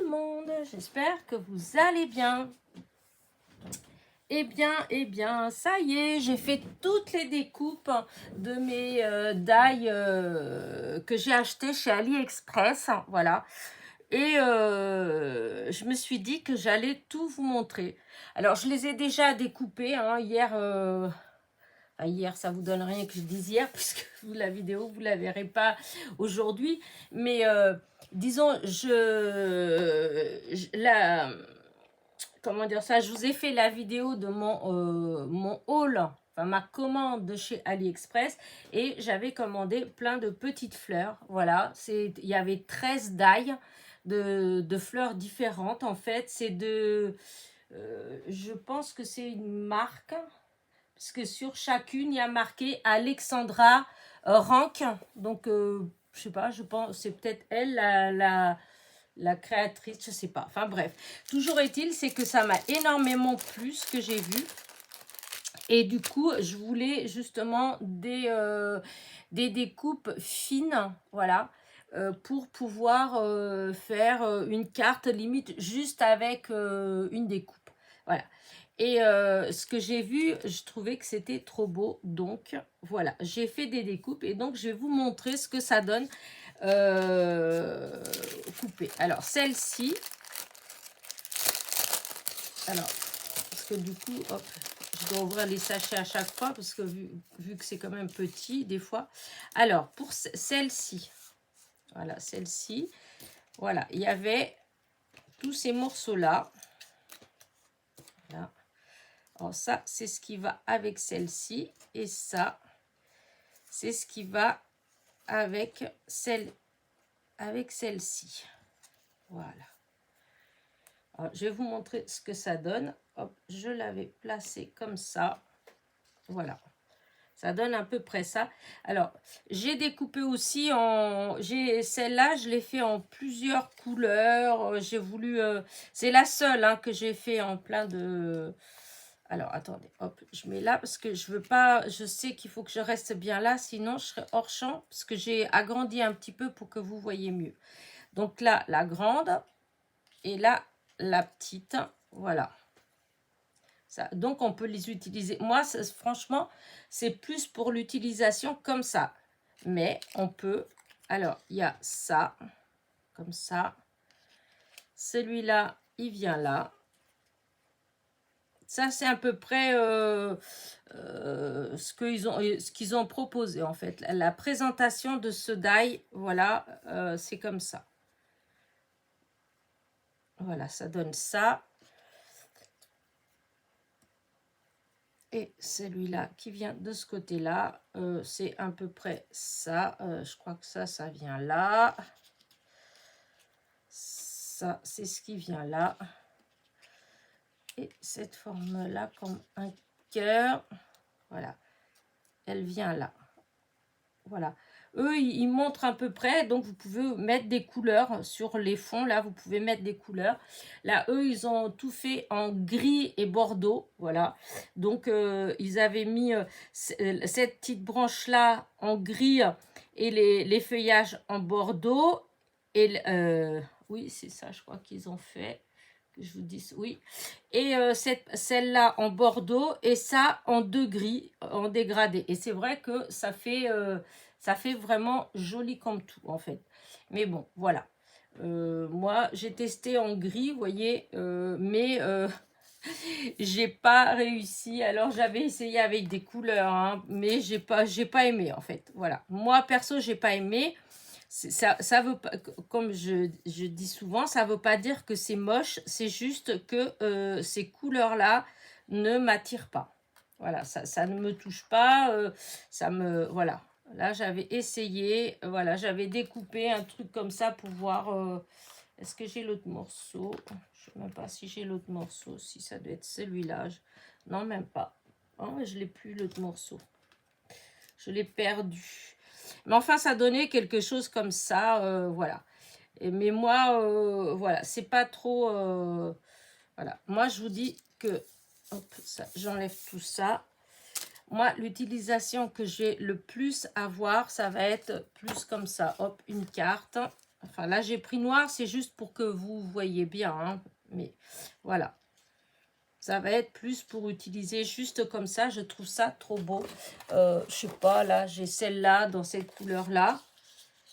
le monde, j'espère que vous allez bien. Eh bien, ça y est, j'ai fait toutes les découpes de mes die que j'ai acheté chez AliExpress, voilà. Et je me suis dit que j'allais tout vous montrer. Alors, je les ai déjà découpées, hein, hier... hier, ça vous donne rien que je dise hier, puisque la vidéo, vous ne la verrez pas aujourd'hui. Mais disons, comment dire ça, je vous ai fait la vidéo de mon haul, enfin ma commande de chez AliExpress, et j'avais commandé plein de petites fleurs. Voilà, il y avait 13 die de fleurs différentes. En fait, c'est je pense que c'est une marque, parce que sur chacune, il y a marqué Alexandra Rank. Donc, je sais pas, je pense c'est peut-être elle, la créatrice, je sais pas. Enfin bref, toujours est-il, c'est que ça m'a énormément plu ce que j'ai vu. Et du coup, je voulais justement des découpes fines, voilà, pour pouvoir faire une carte limite juste avec une découpe. Voilà. Et ce que j'ai vu, je trouvais que c'était trop beau. Donc, voilà, j'ai fait des découpes. Et donc, je vais vous montrer ce que ça donne coupé. Alors, celle-ci. Alors, parce que du coup, hop, je dois ouvrir les sachets à chaque fois. Parce que vu que c'est quand même petit, des fois. Alors, pour celle-ci. Voilà, celle-ci. Voilà, il y avait tous ces morceaux-là. Voilà. Alors ça, c'est ce qui va avec celle-ci. Et ça, c'est ce qui va avec celle-ci. Voilà. Alors, je vais vous montrer ce que ça donne. Hop, je l'avais placé comme ça. Voilà. Ça donne à peu près ça. Alors, j'ai découpé aussi en... Celle-là, je l'ai fait en plusieurs couleurs. J'ai voulu... c'est la seule hein, que j'ai fait en plein de... Alors, attendez, hop, je mets là parce que je veux pas, je sais qu'il faut que je reste bien là, sinon je serai hors champ parce que j'ai agrandi un petit peu pour que vous voyez mieux. Donc là, la grande et là, la petite, voilà. Ça, donc, on peut les utiliser. Moi, franchement, c'est plus pour l'utilisation comme ça. Mais on peut, alors, il y a ça, comme ça. Celui-là, il vient là. Ça, c'est à peu près ce qu'ils ont proposé, en fait. La présentation de ce die, voilà, c'est comme ça. Voilà, ça donne ça. Et celui-là qui vient de ce côté-là, c'est à peu près ça. Je crois que ça vient là. Ça, c'est ce qui vient là. Et cette forme-là, comme un cœur, voilà, elle vient là. Voilà. Eux, ils montrent à peu près, donc vous pouvez mettre des couleurs sur les fonds. Là, vous pouvez mettre des couleurs. Là, eux, ils ont tout fait en gris et bordeaux. Voilà. Donc, ils avaient mis cette petite branche-là en gris et les feuillages en bordeaux. Et oui, c'est ça, je crois qu'ils ont fait. Que je vous dise, oui. Et celle-là en bordeaux et ça en deux gris, en dégradé. Et c'est vrai que ça fait vraiment joli comme tout, en fait. Mais bon, voilà. Moi, j'ai testé en gris, vous voyez, mais j'ai pas réussi. Alors, j'avais essayé avec des couleurs, hein, mais j'ai pas aimé, en fait. Voilà. Moi, perso, j'ai pas aimé. Ça veut pas, comme je dis souvent, ça veut pas dire que c'est moche, c'est juste que ces couleurs-là ne m'attirent pas. Voilà, ça ne me touche pas, voilà. Là, j'avais essayé, voilà, j'avais découpé un truc comme ça pour voir, est-ce que j'ai l'autre morceau? Je ne sais même pas si j'ai l'autre morceau, si ça doit être celui-là. Non, même pas. Oh, je l'ai plus, l'autre morceau. Je l'ai perdu. Mais enfin, ça donnait quelque chose comme ça, voilà. Mais moi, voilà, c'est pas trop... voilà, moi, je vous dis que... Hop, j'enlève tout ça. Moi, l'utilisation que j'ai le plus à voir, ça va être plus comme ça. Hop, une carte. Enfin, là, j'ai pris noir, c'est juste pour que vous voyez bien, hein. Mais voilà. Ça va être plus pour utiliser juste comme ça. Je trouve ça trop beau. Je sais pas, là, j'ai celle-là dans cette couleur-là.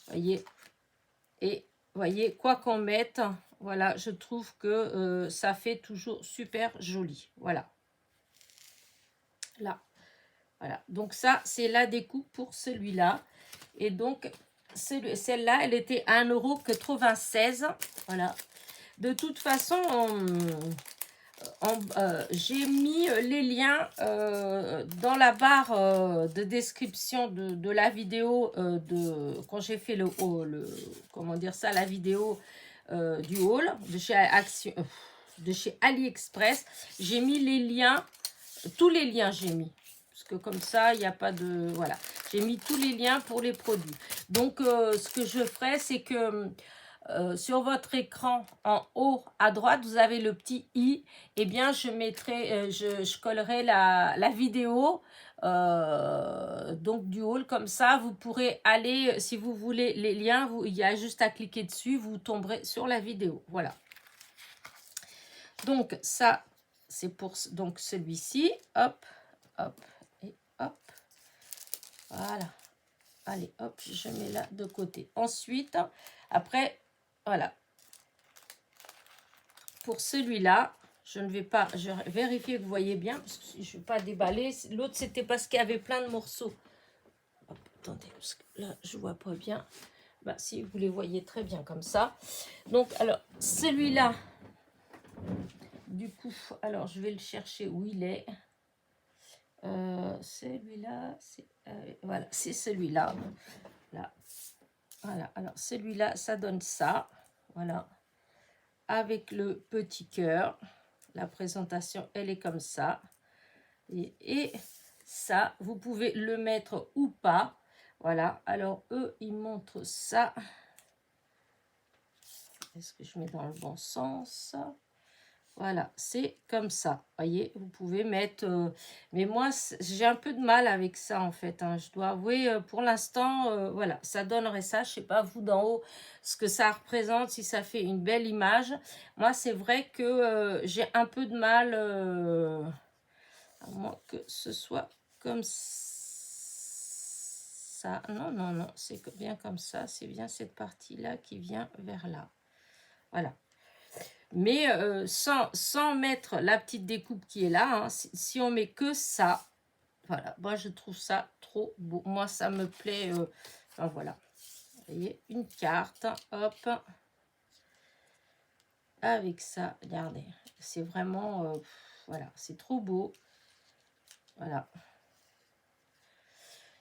Voyez. Et voyez, quoi qu'on mette, voilà, je trouve que ça fait toujours super joli. Voilà. Là. Voilà. Donc ça, c'est la découpe pour celui-là. Et donc, celle-là, elle était à 1,96 €. Voilà. De toute façon, j'ai mis les liens dans la barre de description de la vidéo quand j'ai fait comment dire ça, la vidéo du haul de chez de chez AliExpress. J'ai mis les liens, tous les liens j'ai mis. Parce que comme ça, il n'y a pas de... Voilà. J'ai mis tous les liens pour les produits. Donc, ce que je ferai, c'est que sur votre écran, en haut à droite, vous avez le petit i. Eh bien, je mettrai, je collerai la vidéo donc du haul. Comme ça, vous pourrez aller, si vous voulez les liens, il y a juste à cliquer dessus, vous tomberez sur la vidéo. Voilà. Donc, ça, c'est pour donc celui-ci. Hop, hop et hop. Voilà. Allez, hop, je mets là de côté. Ensuite, après, voilà. Pour celui-là, je ne vais pas, je vais vérifier que vous voyez bien, parce que je ne vais pas déballer. L'autre, c'était parce qu'il y avait plein de morceaux. Hop, attendez, parce que là, je ne vois pas bien. Bah, si, vous les voyez très bien comme ça. Donc, alors, celui-là, du coup, alors, je vais le chercher où il est. Celui-là, c'est voilà, c'est celui-là. Là. Voilà, alors celui-là, ça donne ça. Voilà. Avec le petit cœur. La présentation, elle est comme ça. Et ça, vous pouvez le mettre ou pas. Voilà, alors eux, ils montrent ça. Est-ce que je mets dans le bon sens? Voilà, c'est comme ça. Voyez, vous pouvez mettre... mais moi, j'ai un peu de mal avec ça, en fait. Hein. Je dois avouer, pour l'instant, voilà, ça donnerait ça. Je ne sais pas, vous, d'en haut, ce que ça représente, si ça fait une belle image. Moi, c'est vrai que j'ai un peu de mal, à moins que ce soit comme ça. Non, non, non, c'est bien comme ça. C'est bien cette partie-là qui vient vers là. Voilà. Mais sans mettre la petite découpe qui est là, hein, si on met que ça, voilà, moi je trouve ça trop beau. Moi ça me plaît, enfin voilà. Vous voyez, une carte, hop, avec ça, regardez. C'est vraiment, voilà, c'est trop beau. Voilà.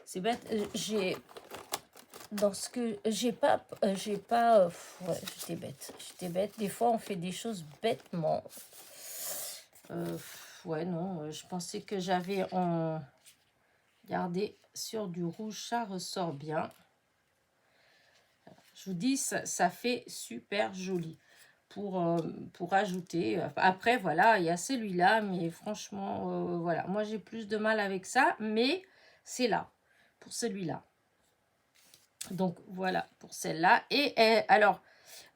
C'est bête, j'ai... Dans ce que j'ai pas ouais, j'étais bête, des fois on fait des choses bêtement. Ouais, non, je pensais que j'avais en... Regardez, sur du rouge, ça ressort bien. Je vous dis, ça fait super joli pour ajouter. Après, voilà, il y a celui-là, mais franchement, voilà. Moi, j'ai plus de mal avec ça, mais c'est là, pour celui-là. Donc, voilà, pour celle-là. Et alors...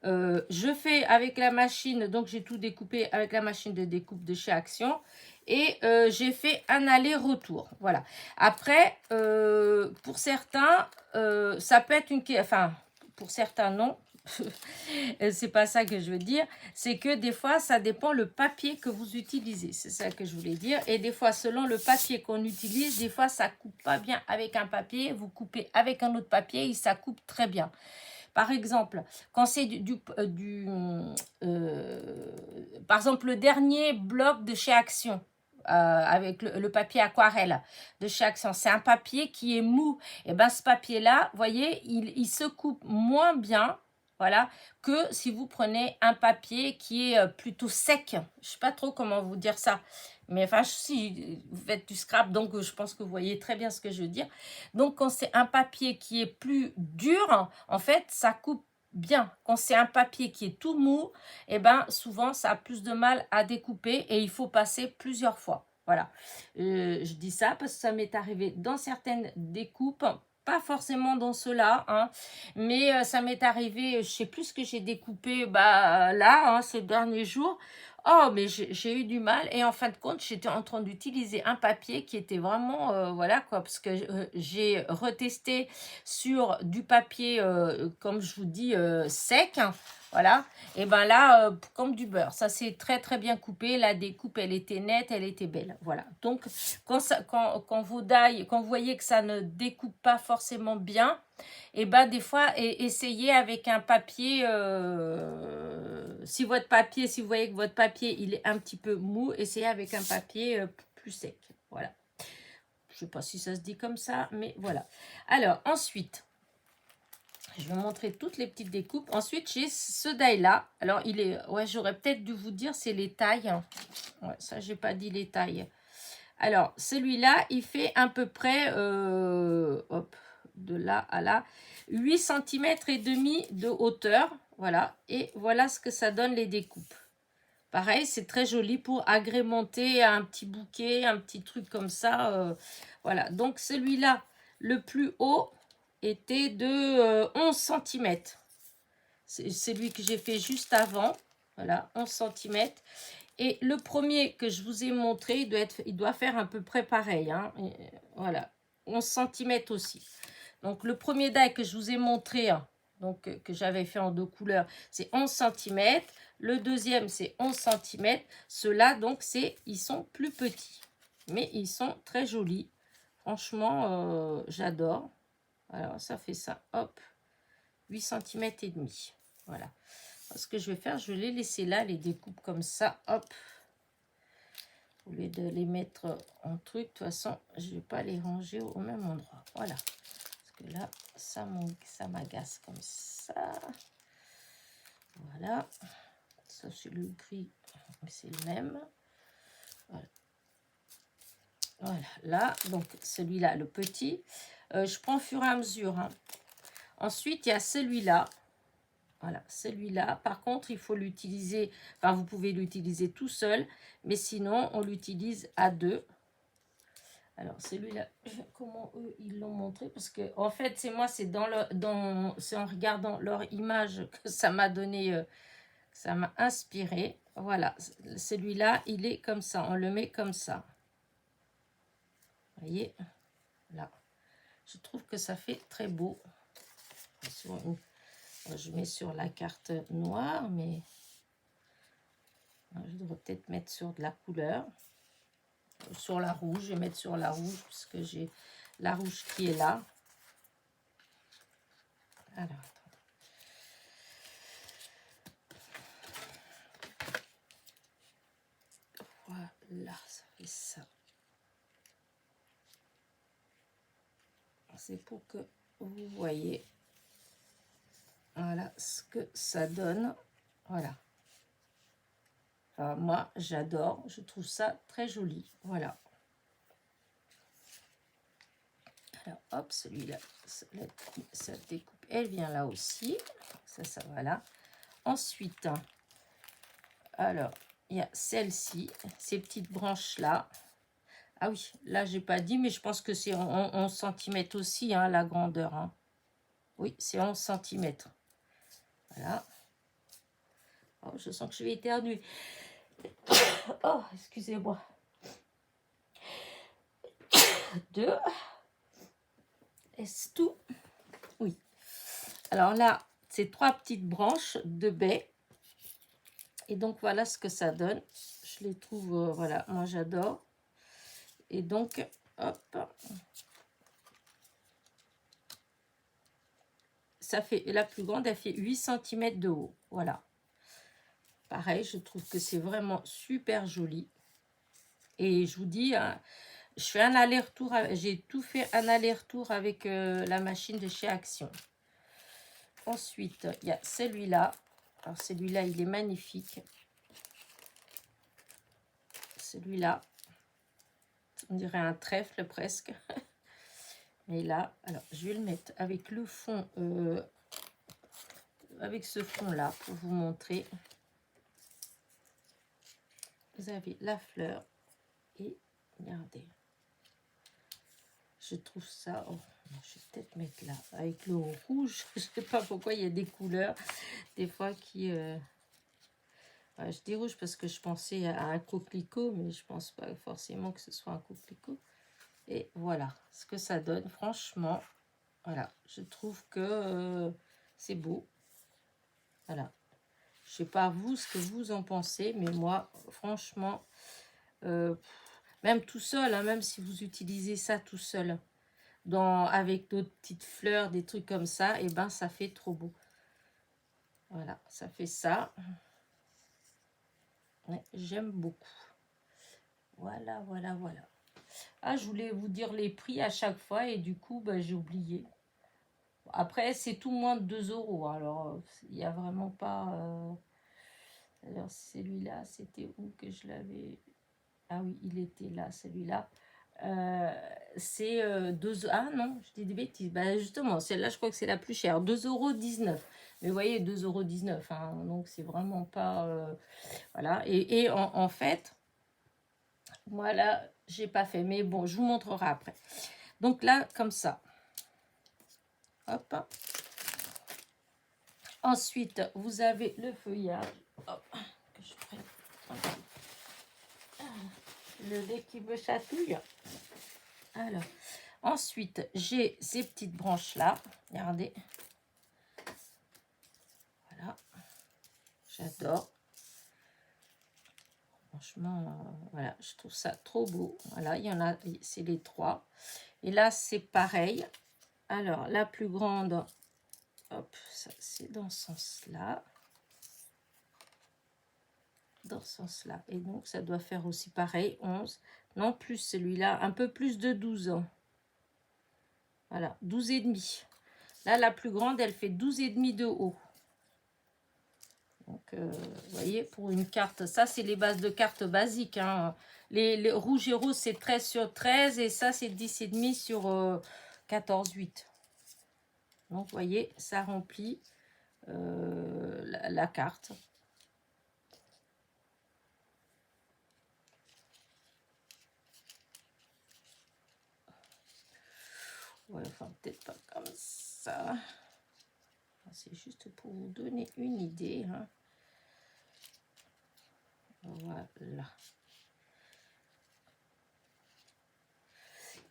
je fais avec la machine, donc j'ai tout découpé avec la machine de découpe de chez Action. Et j'ai fait un aller-retour. Voilà. Après, pour certains, ça peut être une... Enfin, pour certains, non. C'est pas ça que je veux dire. C'est que des fois, ça dépend le papier que vous utilisez. C'est ça que je voulais dire. Et des fois, selon le papier qu'on utilise, des fois, ça coupe pas bien avec un papier. Vous coupez avec un autre papier et ça coupe très bien. Par exemple, quand c'est par exemple, le dernier bloc de chez Action, avec le papier aquarelle de chez Action, c'est un papier qui est mou. Et bien, ce papier-là, vous voyez, il se coupe moins bien, voilà, que si vous prenez un papier qui est plutôt sec. Je ne sais pas trop comment vous dire ça. Mais enfin, si vous faites du scrap, donc je pense que vous voyez très bien ce que je veux dire. Donc, quand c'est un papier qui est plus dur, en fait, ça coupe bien. Quand c'est un papier qui est tout mou, eh ben, souvent, ça a plus de mal à découper et il faut passer plusieurs fois. Voilà. Je dis ça parce que ça m'est arrivé dans certaines découpes pas forcément dans cela, hein, mais ça m'est arrivé, je sais plus ce que j'ai découpé là, hein, ces derniers jours. Oh, mais j'ai eu du mal et en fin de compte, j'étais en train d'utiliser un papier qui était vraiment, voilà quoi, parce que j'ai retesté sur du papier, comme je vous dis, sec, hein, voilà. Et ben là, comme du beurre, ça s'est très très bien coupé. La découpe, elle était nette, elle était belle, voilà. Donc, quand vos die, quand vous voyez que ça ne découpe pas forcément bien, et ben des fois, essayez avec un papier, si vous voyez que votre papier, il est un petit peu mou, essayez avec un papier plus sec, voilà. Je sais pas si ça se dit comme ça, mais voilà. Alors, ensuite, je vais montrer toutes les petites découpes. Ensuite, j'ai ce die-là. Alors, il est... Ouais, j'aurais peut-être dû vous dire, c'est les tailles. Ouais, ça, j'ai pas dit les tailles. Alors, celui-là, il fait à peu près... hop, de là à là. 8 cm et demi de hauteur. Voilà. Et voilà ce que ça donne les découpes. Pareil, c'est très joli pour agrémenter un petit bouquet, un petit truc comme ça. Voilà. Donc, celui-là, le plus haut était de 11 cm. C'est celui que j'ai fait juste avant. Voilà, 11 cm. Et le premier que je vous ai montré, il doit faire à peu près pareil. Hein. Voilà, 11 cm aussi. Donc, le premier die que je vous ai montré, hein, donc que j'avais fait en 2 couleurs, c'est 11 cm. Le deuxième, c'est 11 cm. Ceux-là, donc, ils sont plus petits. Mais ils sont très jolis. Franchement, j'adore. Alors, ça fait ça, hop, 8 cm et demi. Voilà. Ce que je vais faire, je vais les laisser là, les découpes comme ça, hop. Au lieu de les mettre en truc, de toute façon, je ne vais pas les ranger au même endroit. Voilà. Parce que là, ça m'agace comme ça. Voilà. Ça, c'est le gris, mais c'est le même. Voilà. Voilà, là, donc celui-là, le petit, je prends au fur et à mesure. Hein. Ensuite, il y a celui-là. Voilà, celui-là. Par contre, il faut l'utiliser, enfin, vous pouvez l'utiliser tout seul, mais sinon, on l'utilise à 2. Alors, celui-là, comment eux, ils l'ont montré? Parce que, en fait, c'est moi, c'est c'est en regardant leur image que ça m'a donné, ça m'a inspiré. Voilà, celui-là, il est comme ça, on le met comme ça. Vous voyez, là. Je trouve que ça fait très beau. Je mets sur la carte noire, mais je devrais peut-être mettre sur de la couleur. Sur la rouge, je vais mettre sur la rouge, parce que j'ai la rouge qui est là. Alors, attendez. Voilà, ça fait ça. C'est pour que vous voyez, voilà ce que ça donne. Voilà. Enfin, moi, j'adore. Je trouve ça très joli. Voilà. Alors, hop, celui-là, cette découpe, elle vient là aussi. Ça va là. Ensuite, alors, il y a celle-ci, ces petites branches-là. Ah oui, là, j'ai pas dit, mais je pense que c'est 11 cm aussi, hein, la grandeur. Hein. Oui, c'est 11 cm. Voilà. Oh, je sens que je vais éternuer. Oh, excusez-moi. 2. Est-ce tout? Oui. Alors là, c'est 3 petites branches de baie. Et donc, voilà ce que ça donne. Je les trouve, voilà, moi j'adore. Et donc, hop. Ça fait, la plus grande, elle fait 8 cm de haut. Voilà. Pareil, je trouve que c'est vraiment super joli. Et je vous dis, hein, je fais un aller-retour, j'ai tout fait un aller-retour avec la machine de chez Action. Ensuite, il y a celui-là. Alors, celui-là, il est magnifique. Celui-là, on dirait un trèfle presque. Mais là, alors, je vais le mettre avec le fond, avec ce fond-là, pour vous montrer. Vous avez la fleur et regardez. Je trouve ça... Oh, je vais peut-être mettre là, avec le rouge. Je sais pas pourquoi il y a des couleurs, des fois qui... Ouais, je dis rouge parce que je pensais à un coquelicot, mais je pense pas forcément que ce soit un coquelicot. Et voilà ce que ça donne, franchement. Voilà, je trouve que c'est beau. Voilà. Je sais pas vous ce que vous en pensez, mais moi, franchement, même tout seul, hein, même si vous utilisez ça tout seul, avec d'autres petites fleurs, des trucs comme ça, et ben ça fait trop beau. Voilà, ça fait ça. Ouais, j'aime beaucoup. Voilà, voilà, voilà. Ah, je voulais vous dire les prix à chaque fois et du coup, bah, j'ai oublié. Après, c'est tout moins de 2 euros. Alors, il n'y a vraiment pas... Alors, celui-là, c'était où que je l'avais... Ah oui, il était là, celui-là. C'est 2... Ah non, je dis des bêtises. Bah, justement, celle-là, je crois que c'est la plus chère. 2,19 €. Mais vous voyez, 2,19 €. Hein, donc, c'est vraiment pas... voilà. Et en fait, moi, là, j'ai pas fait. Mais bon, je vous montrerai après. Donc là, comme ça. Hop. Ensuite, vous avez le feuillage. Hop, que je prenne le lait qui me chatouille. Alors, ensuite, j'ai ces petites branches-là. Regardez. Voilà. J'adore. Franchement, voilà, je trouve ça trop beau. Voilà, il y en a, c'est les 3. Et là, c'est pareil. Alors, la plus grande, hop, ça c'est dans ce sens-là. Dans ce sens-là. Et donc, ça doit faire aussi pareil, 11. Non, plus celui-là, un peu plus de 12 ans. Voilà, 12,5. Là, la plus grande, elle fait 12,5 de haut. Donc, vous voyez, pour une carte, ça, c'est les bases de cartes basiques. Hein. Les rouges et roses, c'est 13 sur 13. Et ça, c'est 10,5 sur 14,8. Donc, vous voyez, ça remplit la carte. Ouais, enfin, peut-être pas comme ça. C'est juste pour vous donner une idée. Hein. Voilà.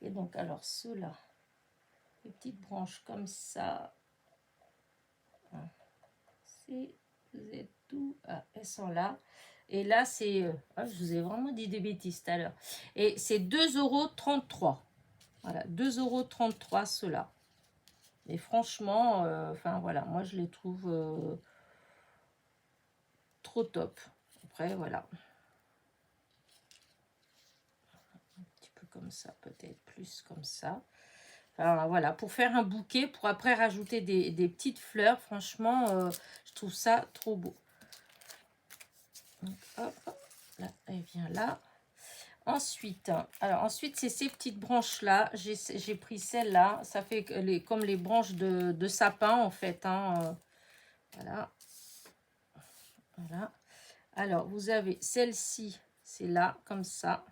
Et donc, alors, ceux-là, les petites branches comme ça. Hein. Vous êtes tout. Ah, elles sont là. Et là, c'est... je vous ai vraiment dit des bêtises tout à l'heure. Et c'est 2,33 €. Voilà, 2,33 € ceux-là. Et franchement, enfin voilà, moi je les trouve trop top. Après, voilà. Un petit peu comme ça, peut-être plus comme ça. Enfin, voilà, pour faire un bouquet, pour après rajouter des petites fleurs, franchement, je trouve ça trop beau. Donc, hop, là, elle vient là. Ensuite, c'est ces petites branches-là. J'ai pris celle-là. Ça fait comme les branches de sapin, en fait. Hein. Voilà. Voilà. Alors, vous avez celle-ci, c'est là, comme ça.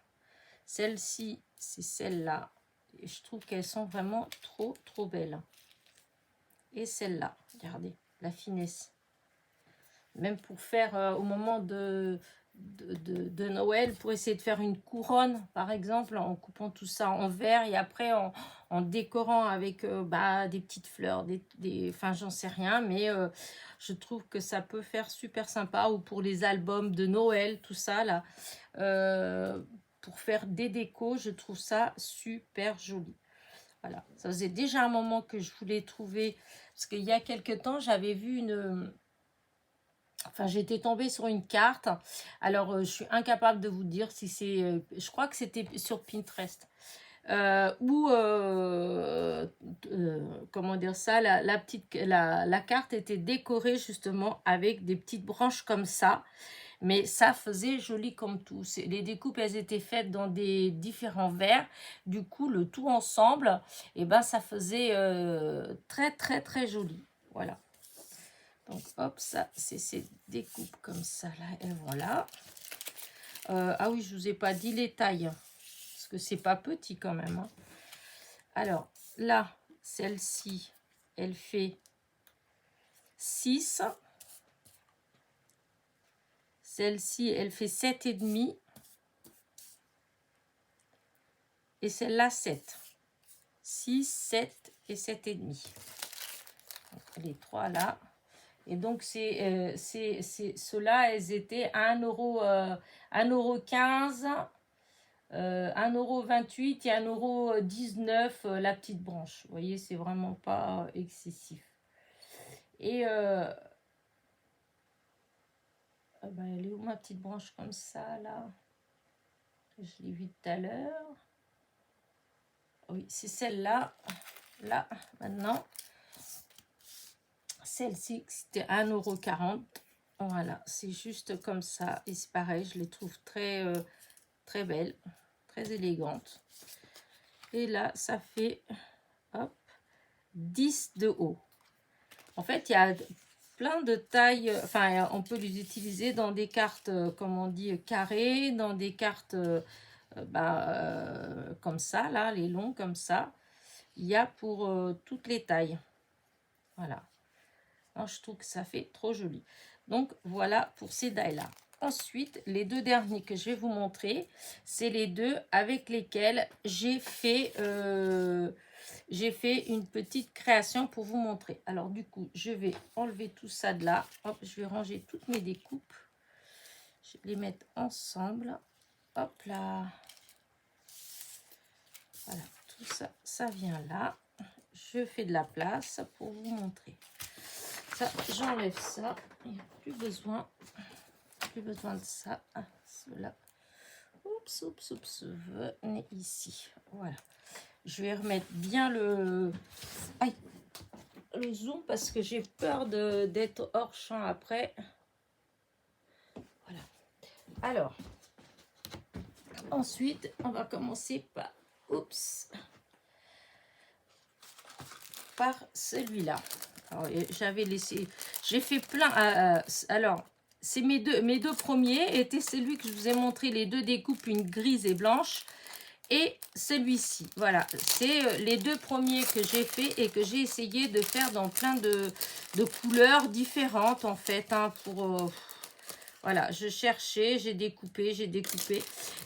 Celle-ci, c'est celle-là. Et je trouve qu'elles sont vraiment trop, trop belles. Et celle-là, regardez, la finesse. Même pour faire au moment de Noël, pour essayer de faire une couronne, par exemple, en coupant tout ça en verre et après en décorant avec des petites fleurs, enfin, j'en sais rien, mais je trouve que ça peut faire super sympa. Ou pour les albums de Noël, tout ça, là, pour faire des décos, je trouve ça super joli. Voilà, ça faisait déjà un moment que je voulais trouver, parce qu'il y a quelques temps, j'avais vu une... Enfin, j'étais tombée sur une carte. Alors, je suis incapable de vous dire si c'est... je crois que c'était sur Pinterest. Où, comment dire ça, la carte était décorée justement avec des petites branches comme ça. Mais ça faisait joli comme tout. Les découpes, elles étaient faites dans des différents verres. Du coup, le tout ensemble, et ben, ça faisait très, très, très joli. Voilà. Donc, hop, ça, c'est ces découpes comme ça, là, et voilà. Ah oui, je ne vous ai pas dit les tailles, parce que c'est pas petit quand même. Hein. Alors, là, celle-ci, elle fait 6. Celle-ci, elle fait 7,5. Et celle-là, 7. 6, 7 et 7,5. Les trois là. Et donc, ceux-là, elles étaient à 1,15 €, 1,28 € et 1,19 € la petite branche. Vous voyez, c'est vraiment pas excessif. Et ben, elle est où ma petite branche comme ça là? Je l'ai vue tout à l'heure. Oui, c'est celle-là. Là, maintenant. Celle-ci, c'était 1,40 €. Voilà, c'est juste comme ça. Et c'est pareil, je les trouve très, très belles, très élégantes. Et là, ça fait hop, 10 de haut. En fait, il y a plein de tailles. Enfin, on peut les utiliser dans des cartes, comme on dit, carrées, dans des cartes comme ça, là, les longs comme ça. Il y a pour toutes les tailles. Voilà. Alors, je trouve que ça fait trop joli. Donc, voilà pour ces die-là. Ensuite, les deux derniers que je vais vous montrer, c'est les deux avec lesquels j'ai fait une petite création pour vous montrer. Alors, du coup, je vais enlever tout ça de là. Hop, je vais ranger toutes mes découpes. Je vais les mettre ensemble. Hop là. Voilà, tout ça, ça vient là. Je fais de la place pour vous montrer. Ça, j'enlève ça. Il n'y a plus besoin de ça. Ah, cela. Oups, oups, oups. Venez ici. Voilà. Je vais remettre bien le zoom parce que j'ai peur d'être hors champ après. Voilà. Alors, ensuite, on va commencer par celui-là. J'avais laissé, j'ai fait plein. Alors, c'est mes deux premiers étaient celui que je vous ai montré, les deux découpes, une grise et blanche, et celui-ci. Voilà, c'est les deux premiers que j'ai fait et que j'ai essayé de faire dans plein de couleurs différentes en fait. Hein, pour voilà, je cherchais, j'ai découpé,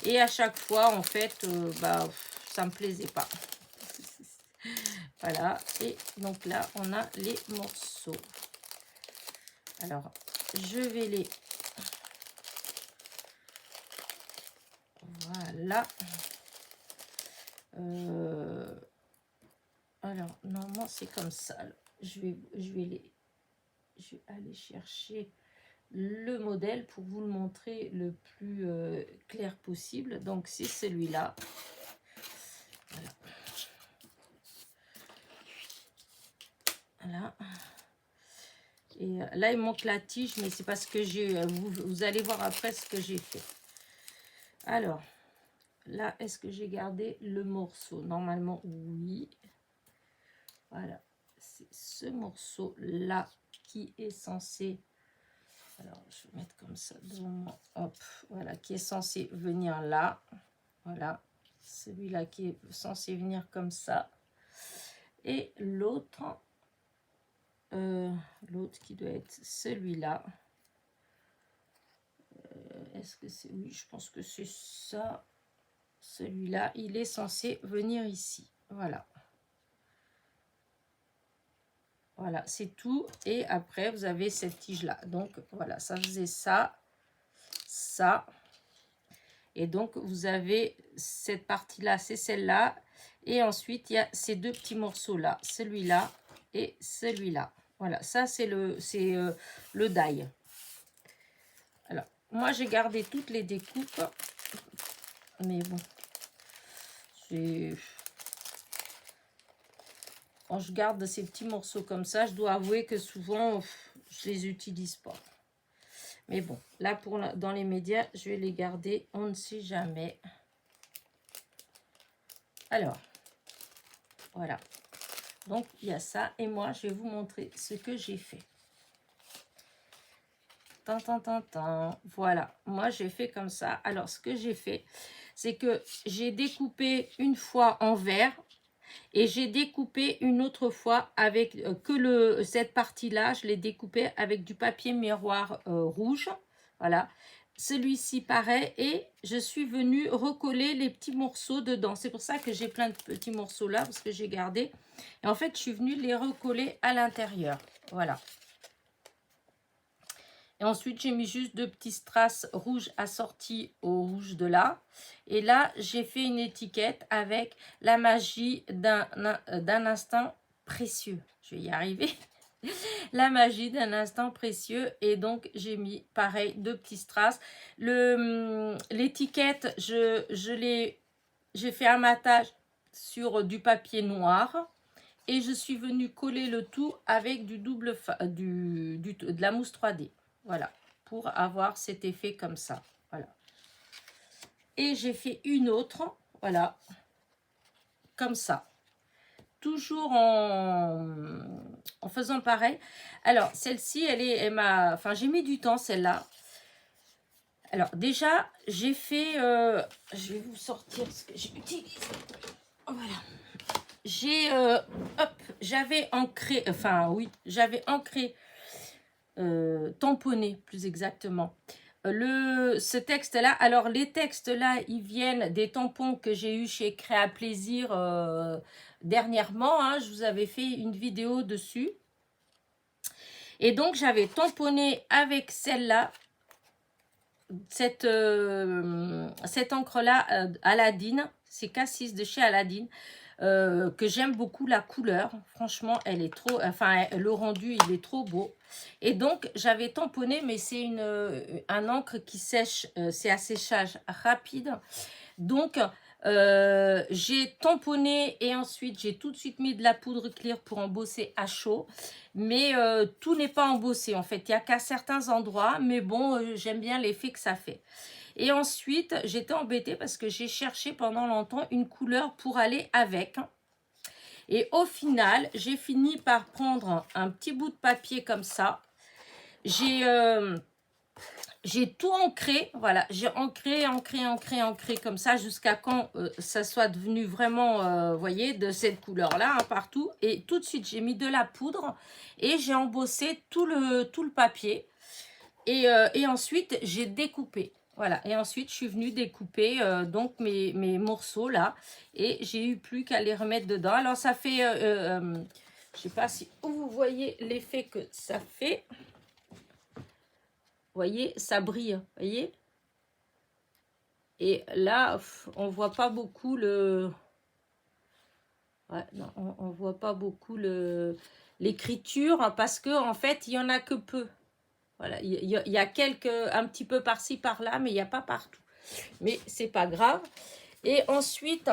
et à chaque fois en fait, ça me plaisait pas. Voilà, et donc là, on a les morceaux. Alors, je vais les... Voilà. Alors, normalement, c'est comme ça. Je vais aller chercher le modèle pour vous le montrer le plus clair possible. Donc, c'est celui-là. Voilà. Voilà. Et là, il manque la tige, mais c'est parce que j'ai... Vous allez voir après ce que j'ai fait. Alors, là, est-ce que j'ai gardé le morceau? Normalement, oui. Voilà. C'est ce morceau-là qui est censé... Alors, je vais mettre comme ça devant moi. Hop, voilà, qui est censé venir là. Voilà. Celui-là qui est censé venir comme ça. Et l'autre... l'autre qui doit être celui-là. Est-ce que c'est... Oui, je pense que c'est ça. Celui-là, il est censé venir ici. Voilà. Voilà, c'est tout. Et après, vous avez cette tige-là. Donc, voilà, ça faisait ça, ça. Et donc, vous avez cette partie-là, c'est celle-là. Et ensuite, il y a ces deux petits morceaux-là. Celui-là et celui-là. Voilà, ça, c'est le die. Alors, moi, j'ai gardé toutes les découpes. Mais bon, quand je garde ces petits morceaux comme ça, je dois avouer que souvent, je les utilise pas. Mais bon, là, dans les médias, je vais les garder. On ne sait jamais. Alors, voilà. Donc, il y a ça. Et moi, je vais vous montrer ce que j'ai fait. Voilà. Moi, j'ai fait comme ça. Alors, ce que j'ai fait, c'est que j'ai découpé une fois en vert. Et j'ai découpé une autre fois avec cette partie-là, je l'ai découpé avec du papier miroir rouge. Voilà. Celui-ci pareil. Et je suis venue recoller les petits morceaux dedans. C'est pour ça que j'ai plein de petits morceaux là, parce que j'ai gardé. Et en fait, je suis venue les recoller à l'intérieur. Voilà. Et ensuite, j'ai mis juste 2 petits strass rouges assortis au rouge de là. Et là, j'ai fait une étiquette avec la magie d'un instant précieux. Je vais y arriver. La magie d'un instant précieux. Et donc, j'ai mis, pareil, 2 petits strass. L'étiquette, j'ai fait un matage sur du papier noir. Et je suis venue coller le tout avec de la mousse 3D. Voilà, pour avoir cet effet comme ça. Voilà. Et j'ai fait une autre, voilà, comme ça. Toujours en faisant pareil. Alors, celle-ci, enfin, j'ai mis du temps, celle-là. Alors, déjà, j'ai fait... je vais vous sortir ce que j'utilise. Voilà. J'avais ancré... Enfin, oui, j'avais ancré... tamponné plus exactement ce texte là. Alors les textes là, ils viennent des tampons que j'ai eu chez Créa Plaisir dernièrement, hein. Je vous avais fait une vidéo dessus et donc j'avais tamponné avec celle-là, cette encre là Aladine, c'est Cassis de chez Aladine. Que j'aime beaucoup la couleur, franchement elle est trop, enfin le rendu il est trop beau. Et donc j'avais tamponné, mais c'est un encre qui sèche, c'est à séchage rapide. Donc j'ai tamponné et ensuite j'ai tout de suite mis de la poudre clear pour embosser à chaud. Mais tout n'est pas embossé en fait, il n'y a qu'à certains endroits, mais bon j'aime bien l'effet que ça fait. Et ensuite, j'étais embêtée parce que j'ai cherché pendant longtemps une couleur pour aller avec. Et au final, j'ai fini par prendre un petit bout de papier comme ça. J'ai tout ancré, voilà. J'ai ancré comme ça jusqu'à quand ça soit devenu vraiment, vous voyez, de cette couleur-là, hein, partout. Et tout de suite, j'ai mis de la poudre et j'ai embossé tout le papier. Et ensuite, j'ai découpé. Voilà, et ensuite, je suis venue découper donc mes morceaux là. Et j'ai eu plus qu'à les remettre dedans. Alors, ça fait, je ne sais pas si vous voyez l'effet que ça fait. Vous voyez, ça brille, voyez. Et là, on ne voit pas beaucoup le... Ouais, non, on voit pas beaucoup l'écriture parce que en fait, il y en a que peu. Voilà, il y a un petit peu par-ci, par-là, mais il n'y a pas partout. Mais c'est pas grave. Et ensuite,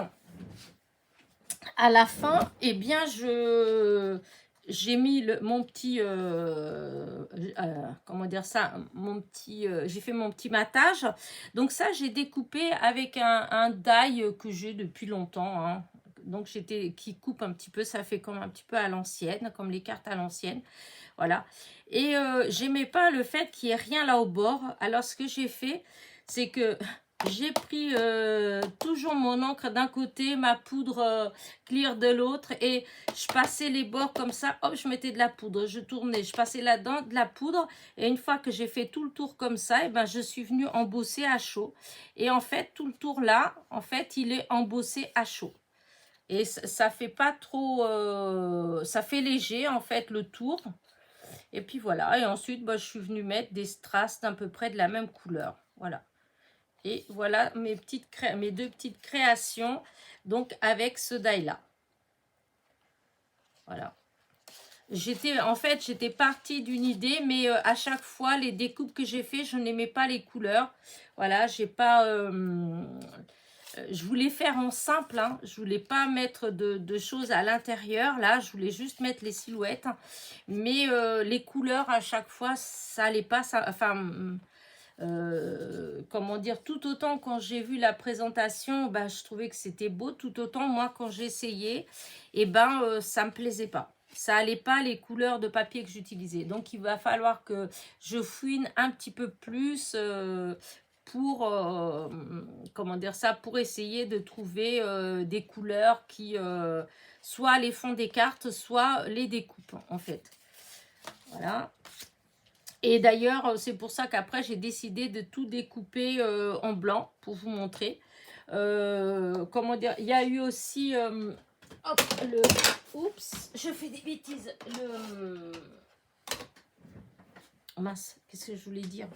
à la fin, eh bien, j'ai mis mon petit, comment dire ça, j'ai fait mon petit matage. Donc ça, j'ai découpé avec un die que j'ai depuis longtemps, hein. Donc qui coupe un petit peu, ça fait comme un petit peu à l'ancienne, comme les cartes à l'ancienne. Voilà. Et j'aimais pas le fait qu'il n'y ait rien là au bord. Alors, ce que j'ai fait, c'est que j'ai pris toujours mon encre d'un côté, ma poudre clear de l'autre. Et je passais les bords comme ça. Hop, je mettais de la poudre. Je tournais, je passais là-dedans de la poudre. Et une fois que j'ai fait tout le tour comme ça, et ben, je suis venue embosser à chaud. Et en fait, tout le tour là, en fait, il est embossé à chaud. Et ça fait pas trop... ça fait léger, en fait, le tour. Et puis voilà, et ensuite, bah, je suis venue mettre des strass d'à peu près de la même couleur. Voilà. Et voilà mes deux petites créations, donc avec ce die-là. Voilà. En fait, j'étais partie d'une idée, mais à chaque fois, les découpes que j'ai fait, je n'aimais pas les couleurs. Voilà, j'ai pas... je voulais faire en simple, hein. Je voulais pas mettre de choses à l'intérieur. Là, je voulais juste mettre les silhouettes. Mais les couleurs, à chaque fois, ça allait pas. Comment dire, tout autant quand j'ai vu la présentation, bah, je trouvais que c'était beau. Tout autant, moi, quand j'essayais, et ben, ça me plaisait pas. Ça allait pas les couleurs de papier que j'utilisais. Donc, il va falloir que je fouine un petit peu plus pour, comment dire ça, pour essayer de trouver des couleurs qui soit les font des cartes, soit les découpent en fait. Voilà. Et d'ailleurs, c'est pour ça qu'après, j'ai décidé de tout découper en blanc pour vous montrer. Comment dire, il y a eu aussi, hop, oups, je fais des bêtises. Mince, qu'est-ce que je voulais dire?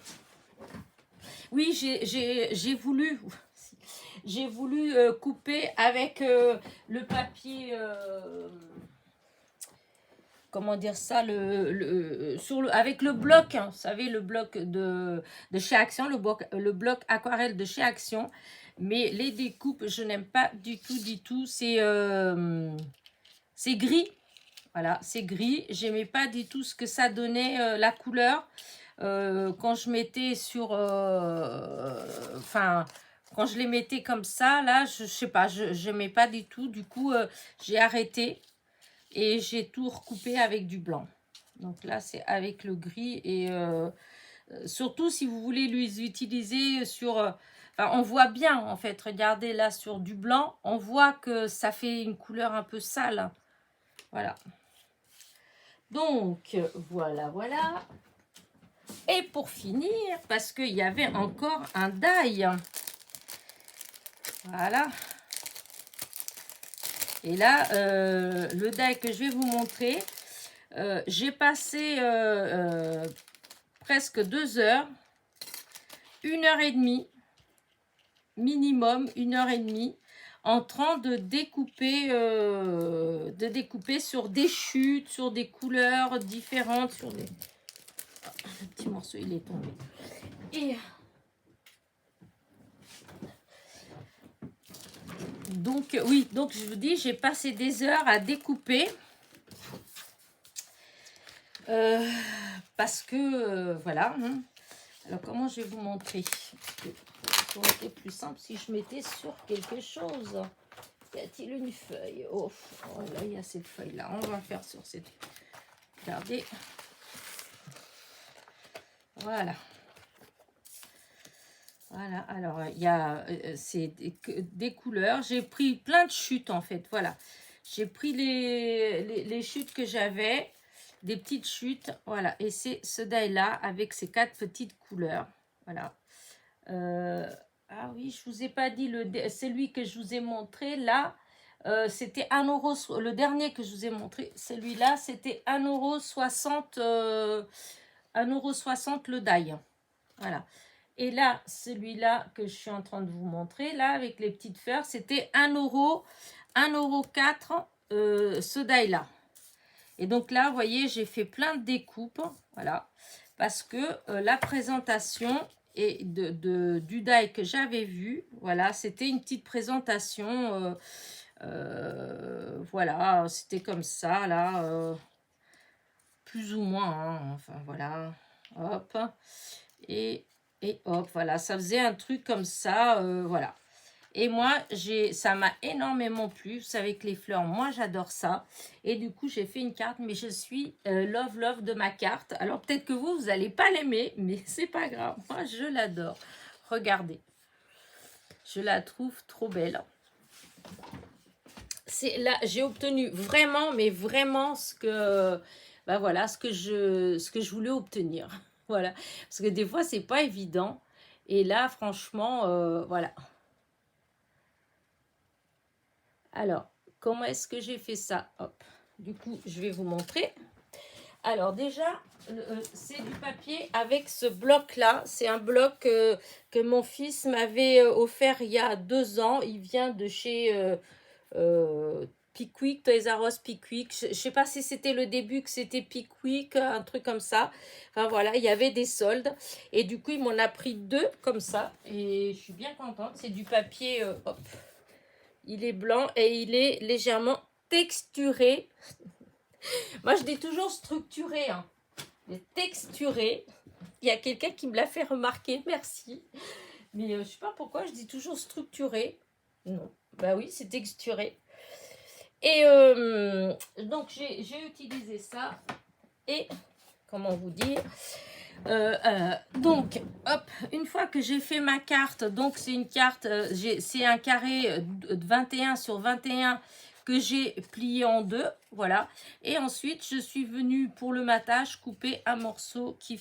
Oui, j'ai voulu, couper avec le papier... comment dire ça, avec le bloc, hein, vous savez, le bloc de chez Action, le bloc aquarelle de chez Action. Mais les découpes, je n'aime pas du tout. C'est gris. Voilà, c'est gris. J'aimais pas du tout ce que ça donnait, la couleur. Quand je mettais sur... Enfin... quand je les mettais comme ça, là, je sais pas, je n'aimais pas du tout. Du coup, j'ai arrêté. Et j'ai tout recoupé avec du blanc. Donc là, c'est avec le gris. Et surtout, si vous voulez les utiliser sur... enfin, on voit bien, en fait. Regardez là, sur du blanc. On voit que ça fait une couleur un peu sale. Voilà. Donc, voilà. Et pour finir, parce qu'il y avait encore un die. Voilà. Et là, le die que je vais vous montrer, j'ai passé presque 2 heures, 1h30, minimum 1h30, en train de découper sur des chutes, sur des couleurs différentes, sur des... Oh, le petit morceau, il est tombé. Et... donc, oui, donc je vous dis, j'ai passé des heures à découper. Parce que, voilà. Hein. Alors, comment je vais vous montrer? Ça aurait été plus simple si je mettais sur quelque chose. Y a-t-il une feuille? Oh, là, il y a cette feuille-là. On va faire sur cette... Regardez. Voilà. Voilà, alors il y a c'est des couleurs. J'ai pris plein de chutes en fait. Voilà. J'ai pris les chutes que j'avais, des petites chutes. Voilà, et c'est ce die-là avec ces 4 petites couleurs. Voilà. Ah oui, je vous ai pas dit, celui que je vous ai montré là, c'était 1 €. Le dernier que je vous ai montré, celui-là, c'était 1,60 €, 1,60 € le die. Voilà. Et là, celui-là que je suis en train de vous montrer, là, avec les petites fleurs, c'était 1 €, 1,04 € ce die-là. Et donc là, vous voyez, j'ai fait plein de découpes, voilà, parce que la présentation et du die que j'avais vu, voilà, c'était une petite présentation, voilà, c'était comme ça, là, plus ou moins, hein, enfin, voilà, hop, et hop, voilà, ça faisait un truc comme ça, voilà. Et moi, ça m'a énormément plu. Vous savez que les fleurs, moi, j'adore ça. Et du coup, j'ai fait une carte, mais je suis love de ma carte. Alors, peut-être que vous n'allez pas l'aimer, mais c'est pas grave. Moi, je l'adore. Regardez. Je la trouve trop belle. C'est là, j'ai obtenu vraiment, mais vraiment ce que, ben voilà, ce que je voulais obtenir. Voilà, parce que des fois, c'est pas évident. Et là, franchement, voilà. Alors, comment est-ce que j'ai fait ça? Hop, du coup, je vais vous montrer. Alors, déjà, c'est du papier avec ce bloc-là. C'est un bloc que mon fils m'avait offert il y a 2 ans. Il vient de chez Pickwick, Toys R Us Pickwick. Je ne sais pas si c'était le début que c'était Pickwick, un truc comme ça. Enfin voilà, il y avait des soldes. Et du coup, il m'en a pris 2 comme ça. Et je suis bien contente. C'est du papier, hop. Il est blanc et il est légèrement texturé. Moi, je dis toujours structuré. Hein. Mais texturé. Il y a quelqu'un qui me l'a fait remarquer. Merci. Mais je ne sais pas pourquoi je dis toujours structuré. Non. Bah oui, c'est texturé. Et donc, j'ai utilisé ça. Et, comment vous dire, Donc, hop, une fois que j'ai fait ma carte, donc c'est une carte, c'est un carré de 21 sur 21 que j'ai plié en deux, voilà. Et ensuite, je suis venue pour le matage couper un morceau qui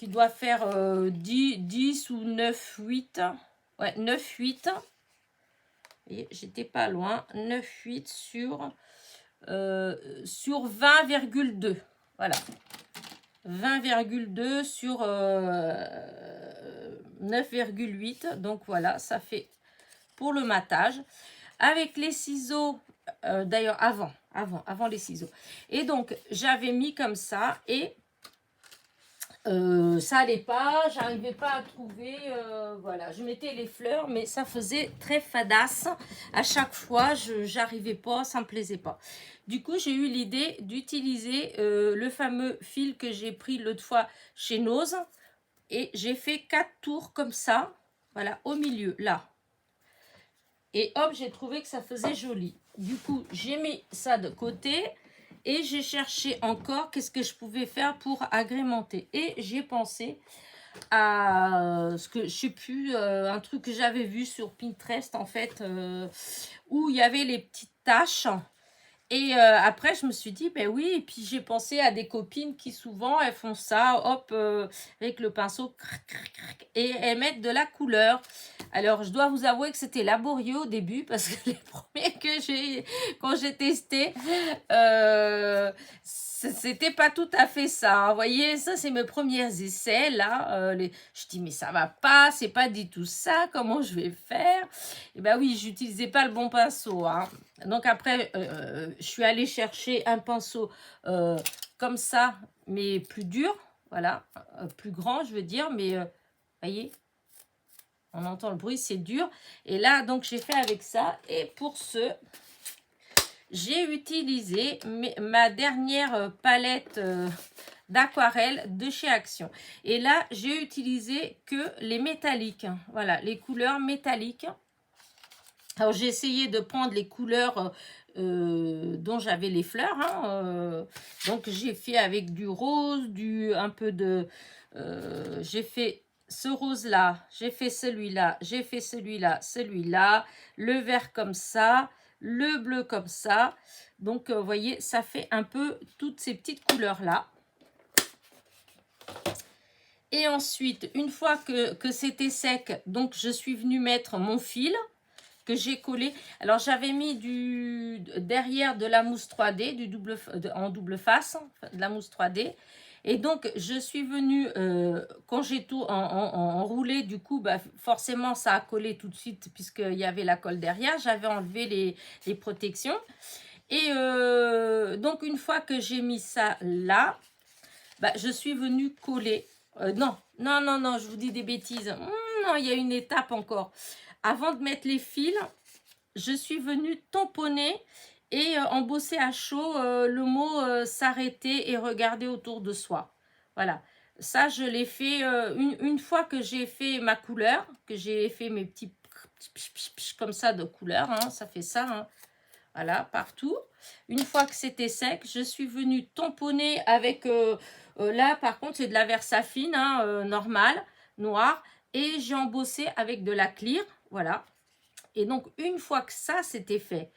doit faire 10 ou 9, 8, ouais, 9, 8. Et j'étais pas loin, 9, 8 sur 20,2, voilà. 20,2 sur 9,8. Donc voilà, ça fait pour le matage. Avec les ciseaux, d'ailleurs avant les ciseaux. Et donc, j'avais mis comme ça et ça allait pas, j'arrivais pas à trouver, voilà, je mettais les fleurs, mais ça faisait très fadasse. À chaque fois, j'arrivais pas, ça me plaisait pas. Du coup, j'ai eu l'idée d'utiliser le fameux fil que j'ai pris l'autre fois chez Nose. Et j'ai fait 4 tours comme ça, voilà, au milieu, là. Et hop, j'ai trouvé que ça faisait joli. Du coup, j'ai mis ça de côté. Et j'ai cherché encore qu'est-ce que je pouvais faire pour agrémenter. Et j'ai pensé à ce que je sais plus, un truc que j'avais vu sur Pinterest en fait, où il y avait les petites taches. Et après, je me suis dit, ben oui, et puis j'ai pensé à des copines qui souvent, elles font ça, hop, avec le pinceau, et elles mettent de la couleur. Alors, je dois vous avouer que c'était laborieux au début, parce que les premiers quand j'ai testé, c'était pas tout à fait ça. Hein. Vous voyez, ça, c'est mes premiers essais, là. Je dis, mais ça va pas, c'est pas du tout ça, comment je vais faire? Et ben oui, j'utilisais pas le bon pinceau, hein. Donc après, je suis allée chercher un pinceau comme ça, mais plus dur, voilà, plus grand, je veux dire, mais voyez, on entend le bruit, c'est dur. Et là, donc, j'ai fait avec ça. Et pour ce, j'ai utilisé ma dernière palette d'aquarelle de chez Action. Et là, j'ai utilisé que les métalliques, voilà, les couleurs métalliques. Alors, j'ai essayé de prendre les couleurs dont j'avais les fleurs. Hein, donc, j'ai fait avec du rose, un peu de... j'ai fait ce rose-là, j'ai fait celui-là, j'ai fait celui-là, celui-là, le vert comme ça, le bleu comme ça. Donc, vous voyez, ça fait un peu toutes ces petites couleurs-là. Et ensuite, une fois que c'était sec, donc je suis venue mettre mon fil que j'ai collé. Alors, j'avais mis derrière de la mousse 3D, en double face, de la mousse 3D. Et donc, je suis venue, quand j'ai tout enroulé, du coup, bah, forcément, ça a collé tout de suite puisqu'il y avait la colle derrière. J'avais enlevé les protections. Et donc, une fois que j'ai mis ça là, bah, je suis venue coller. Non, je vous dis des bêtises. Non, il y a une étape encore. Avant de mettre les fils, je suis venue tamponner et embosser à chaud le mot s'arrêter et regarder autour de soi. Voilà. Ça, je l'ai fait une fois que j'ai fait ma couleur, que j'ai fait mes petits comme ça de couleur. Hein, ça fait ça. Hein. Voilà, partout. Une fois que c'était sec, je suis venue tamponner avec... là, par contre, c'est de la Versafine, hein, normale, noire. Et j'ai embossé avec de la clear. Voilà. Et donc, une fois que ça, c'était fait,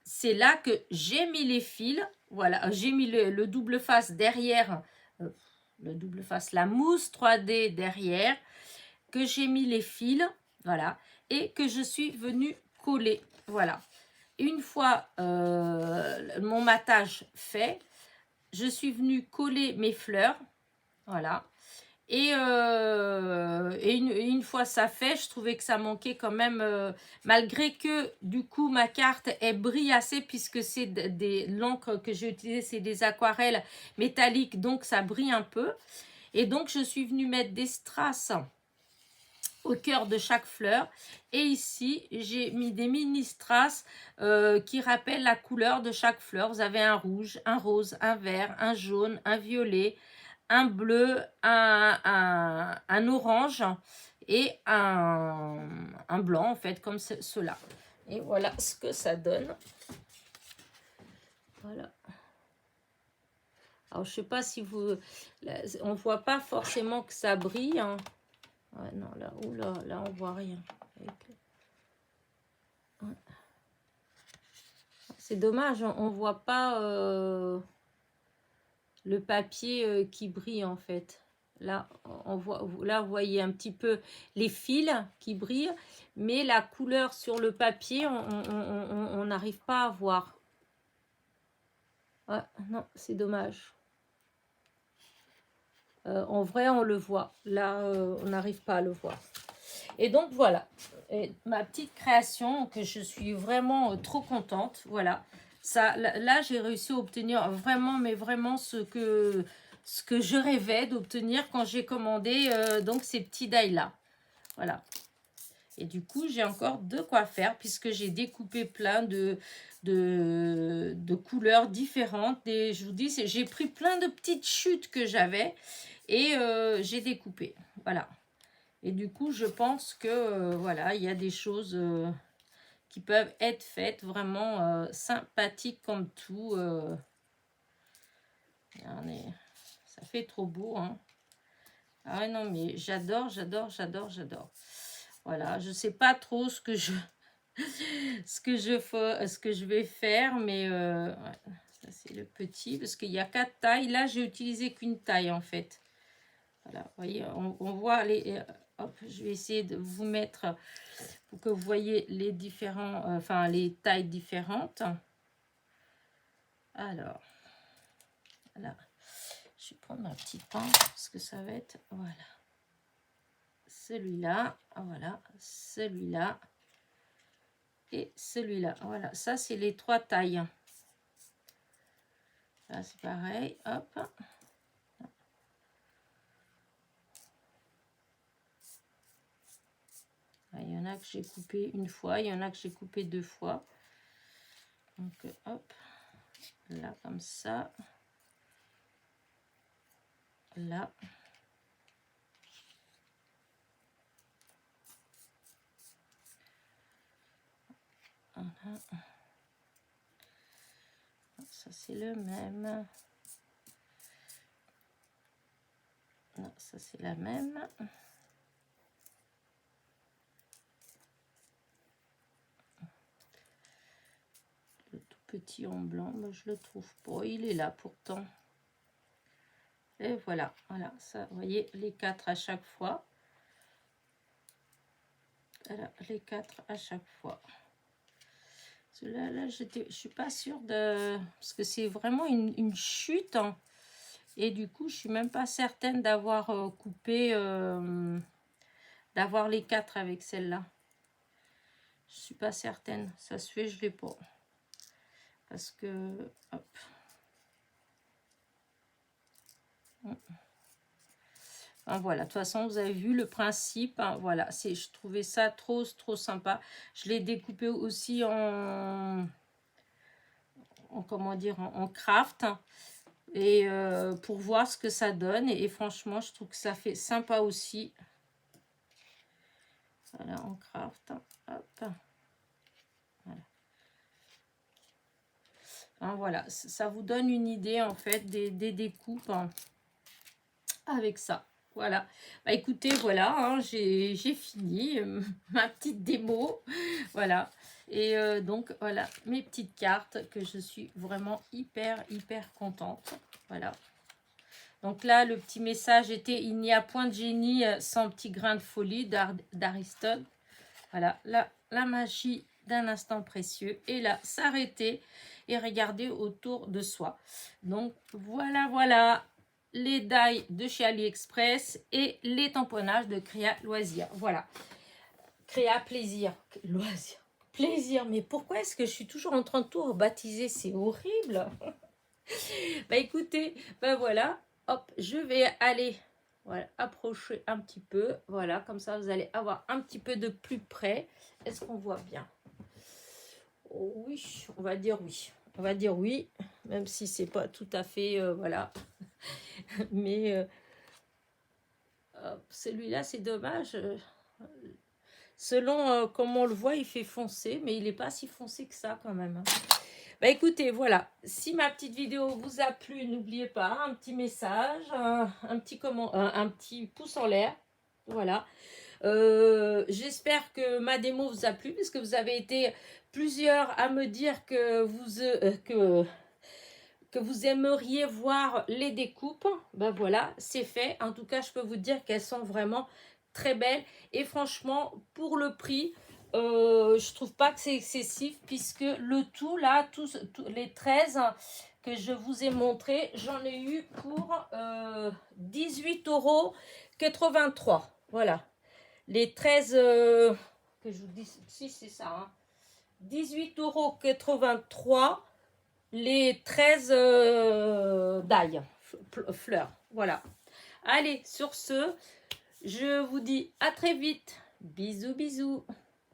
c'est là que j'ai mis les fils. Voilà, j'ai mis le double face derrière. Le double face, la mousse 3D derrière. Que j'ai mis les fils. Voilà. Et que je suis venue coller. Voilà. Une fois mon matage fait, je suis venue coller mes fleurs. Voilà. Et une fois ça fait, je trouvais que ça manquait quand même, malgré que du coup ma carte elle brille assez puisque c'est l'encre que j'ai utilisée, c'est des aquarelles métalliques, donc ça brille un peu. Et donc je suis venue mettre des strass au cœur de chaque fleur. Et ici, j'ai mis des mini strass qui rappellent la couleur de chaque fleur. Vous avez un rouge, un rose, un vert, un jaune, un violet, un bleu, un orange et un blanc, en fait, comme cela. Et voilà ce que ça donne. Voilà. Alors, je sais pas si vous... Là, on voit pas forcément que ça brille. Hein. Ouais, non, là, oula, là, on voit rien. Ouais. C'est dommage, on voit pas le papier qui brille, en fait. Là, on voit, là, vous voyez un petit peu les fils qui brillent, mais la couleur sur le papier, on n'arrive pas à voir. Ouais, non, c'est dommage. En vrai, on le voit. Là, on n'arrive pas à le voir. Et donc, voilà. Et ma petite création, que je suis vraiment trop contente. Voilà. Ça, là, j'ai réussi à obtenir vraiment, mais vraiment ce que je rêvais d'obtenir quand j'ai commandé donc ces petits die-là. Voilà. Et du coup, j'ai encore de quoi faire puisque j'ai découpé plein de couleurs différentes. Et je vous dis, j'ai pris plein de petites chutes que j'avais et j'ai découpé. Voilà. Et du coup, je pense que voilà, il y a des choses qui peuvent être faites vraiment sympathiques comme tout. Ça fait trop beau, hein. Ah non, mais j'adore, j'adore, j'adore, j'adore. Voilà, je sais pas trop ce que je vais faire, mais ouais, ça c'est le petit parce qu'il y a 4 tailles. Là, j'ai utilisé qu'une taille en fait. Voilà, vous voyez, on voit les. Hop, je vais essayer de vous mettre pour que vous voyez les différents, enfin les tailles différentes. Alors, voilà. Je vais prendre ma petite pince parce que ça va être, voilà. Celui-là, voilà, celui-là et celui-là. Voilà, ça c'est les 3 tailles. Là c'est pareil, hop. Il y en a que j'ai coupé une fois, il y en a que j'ai coupé 2 fois. Donc hop, là comme ça. Là. Voilà. Ça c'est le même. Non, ça c'est la même. Le tout petit en blanc, mais je le trouve pas. Il est là pourtant. Et voilà, voilà, ça, vous voyez, les 4 à chaque fois. Voilà, les 4 à chaque fois. Celui-là, là, je suis pas sûre de... Parce que c'est vraiment une chute. Hein. Et du coup, je suis même pas certaine d'avoir coupé... d'avoir les 4 avec celle-là. Je suis pas certaine. Ça se fait, je l'ai pas. Parce que... Hop. Enfin, voilà, de toute façon, vous avez vu le principe. Hein, voilà, je trouvais ça trop sympa. Je l'ai découpé aussi en comment dire, en craft. Et pour voir ce que ça donne. Et franchement, je trouve que ça fait sympa aussi. Voilà, en craft. Hop. Voilà. Hein, voilà, ça vous donne une idée en fait des découpes hein, avec ça. Voilà, bah écoutez, voilà, hein, j'ai fini ma petite démo, voilà, et donc voilà, mes petites cartes que je suis vraiment hyper contente, voilà. Donc là, le petit message était, il n'y a point de génie sans petit grain de folie d'Aristote, voilà, la magie d'un instant précieux, et là, s'arrêter et regarder autour de soi. Donc voilà, les die de chez AliExpress et les tamponnages de Créa Loisir. Voilà. Créa Plaisir. Loisir. Plaisir. Mais pourquoi est-ce que je suis toujours en train de tout rebaptiser? C'est horrible. Bah écoutez, ben voilà. Hop, je vais aller voilà, approcher un petit peu. Voilà, comme ça vous allez avoir un petit peu de plus près. Est-ce qu'on voit bien? Oh, oui, on va dire oui. On va dire oui, même si c'est pas tout à fait, voilà. Mais celui-là, c'est dommage. Selon comment on le voit, il fait foncé, mais il n'est pas si foncé que ça quand même. Bah écoutez, voilà, si ma petite vidéo vous a plu, n'oubliez pas un petit message, un petit pouce en l'air. Voilà. J'espère que ma démo vous a plu, parce que vous avez été plusieurs à me dire que vous aimeriez voir les découpes. Ben voilà, c'est fait. En tout cas, je peux vous dire qu'elles sont vraiment très belles. Et franchement, pour le prix, je trouve pas que c'est excessif, puisque le tout, là, tous les 13 que je vous ai montré, j'en ai eu pour 18,83 €. Voilà. Les 13, que je vous dis, si c'est ça, hein, 18,83 €, les 13 d'ail, fleurs. Voilà. Allez, sur ce, je vous dis à très vite. Bisous, bisous.